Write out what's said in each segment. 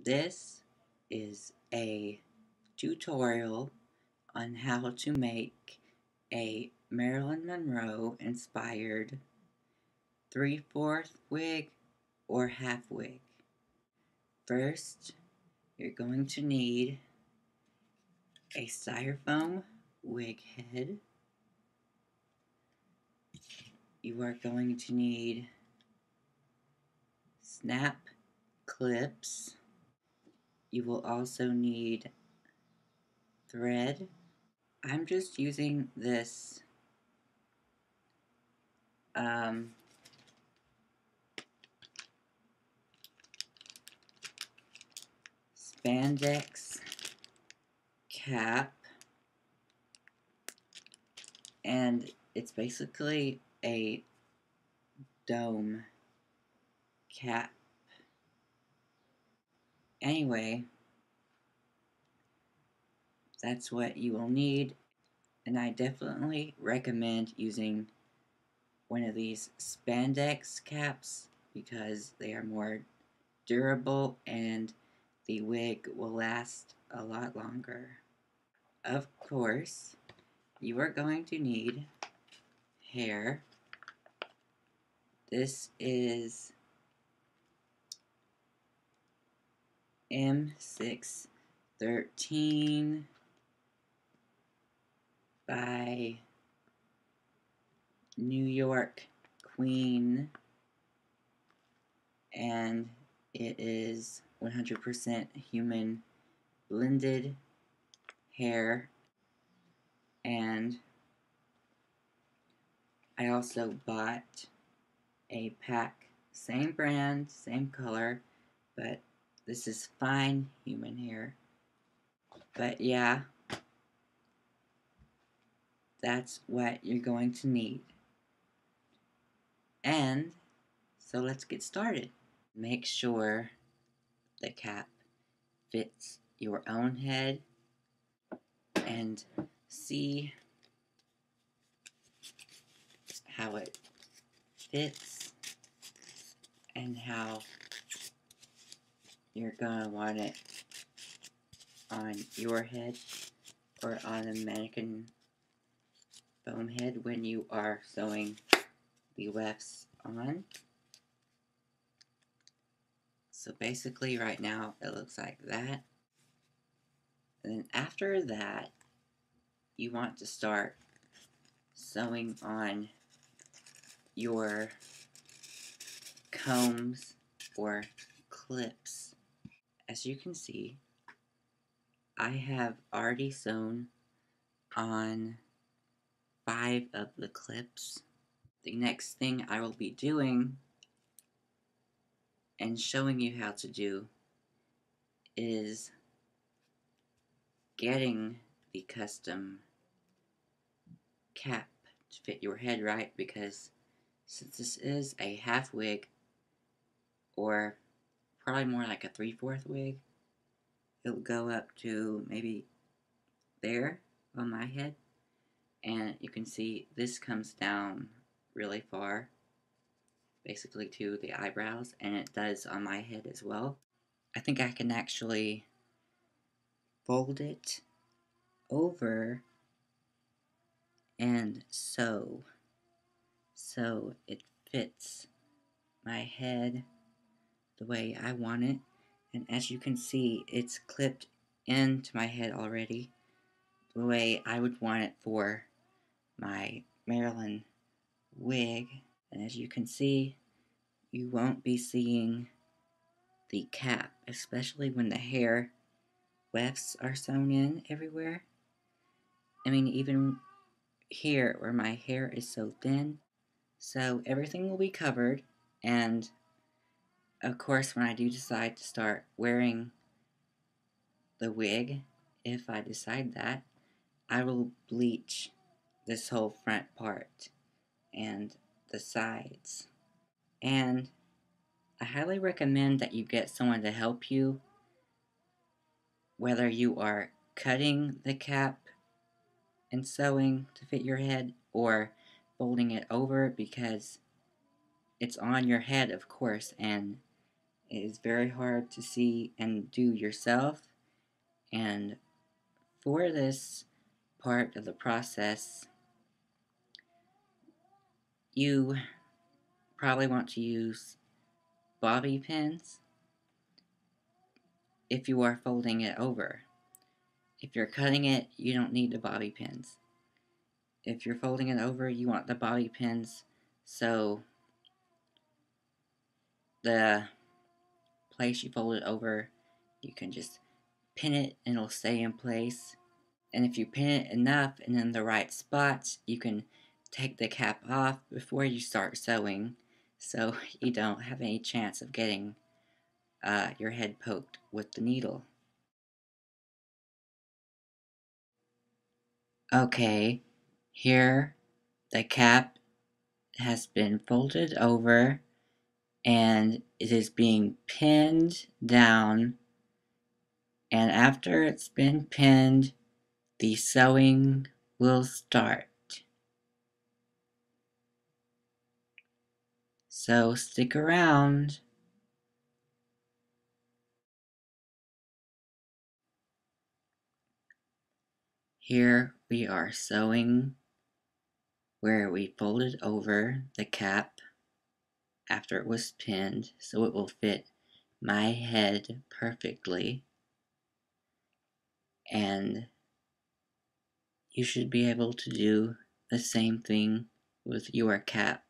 This is a tutorial on how to make a Marilyn Monroe inspired 3/4 wig or half wig. First, you're going to need a styrofoam wig head. You are going to need snap clips. You will also need thread. I'm just using this spandex cap, and it's basically a dome cap. Anyway, that's what you will need, and I definitely recommend using one of these spandex caps because they are more durable and the wig will last a lot longer. Of course, you are going to need hair. This is M613 by New York Queen, and it is 100% human blended hair. And I also bought a pack, same brand, same color, but this is fine human hair. But yeah, that's what you're going to need. And so let's get started. Make sure the cap fits your own head and see how it fits and how you're gonna want it on your head or on a mannequin foam head when you are sewing the wefts on. So basically right now it looks like that. And then after that, you want to start sewing on your combs or clips. As you can see, I have already sewn on 5 of the clips. The next thing I will be doing and showing you how to do is getting the custom cap to fit your head right, because since this is a half wig, or probably more like a 3/4 wig, it'll go up to maybe there on my head, and you can see this comes down really far, basically to the eyebrows, and it does on my head as well. I think I can actually fold it over and sew so it fits my head the way I want it. And as you can see, it's clipped into my head already the way I would want it for my Marilyn wig. And as you can see, you won't be seeing the cap, especially when the hair wefts are sewn in everywhere. I mean, even here where my hair is so thin. So everything will be covered, and of course when I do decide to start wearing the wig, if I decide that, I will bleach this whole front part and the sides. And I highly recommend that you get someone to help you, whether you are cutting the cap and sewing to fit your head or folding it over, because it's on your head, of course, and It is very hard to see and do yourself, and for this part of the process, you probably want to use bobby pins if you are folding it over. If you're cutting it, you don't need the bobby pins. If you're folding it over, you want the bobby pins so the place you fold it over, you can just pin it and it'll stay in place. And if you pin it enough and in the right spots, you can take the cap off before you start sewing, so you don't have any chance of getting your head poked with the needle. Okay, here the cap has been folded over and it is being pinned down, and after it's been pinned, the sewing will start. So stick around. Here we are sewing where we folded over the cap after it was pinned so it will fit my head perfectly, and you should be able to do the same thing with your cap.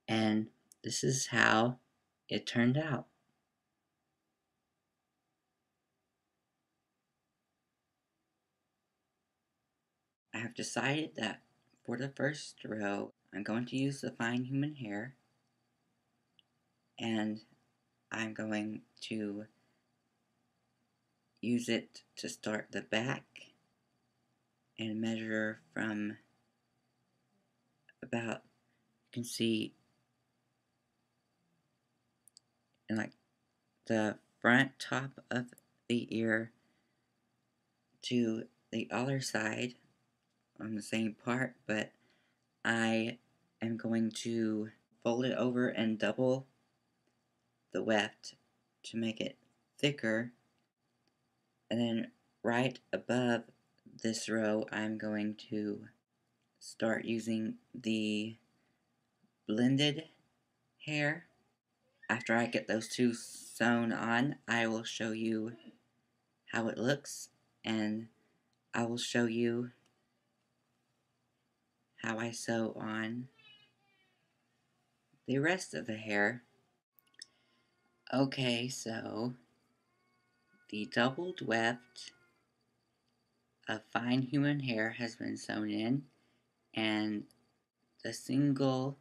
And this is how it turned out. I have decided that for the first row, I'm going to use the fine human hair, and I'm going to use it to start the back and measure from about, you can see, in like the front top of the ear to the other side on the same part, but I am going to fold it over and double the weft to make it thicker, and then right above this row I'm going to start using the blended hair. After I get those two sewn on, I will show you how it looks, and I will show you how I sew on the rest of the hair. Okay, so the doubled weft of fine human hair has been sewn in, and the single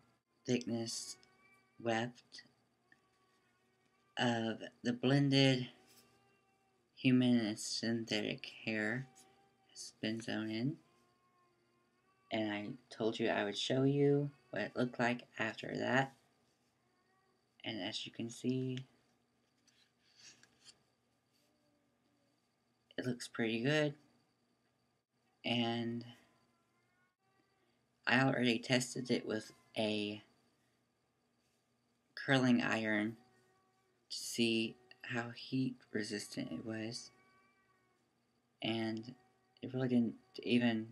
thickness weft of the blended human and synthetic hair has been sewn in. And I told you I would show you what it looked like after that. And as you can see, it looks pretty good. And I already tested it with a curling iron to see how heat resistant it was. And it really didn't even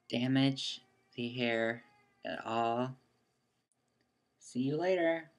damage the hair at all. See you later.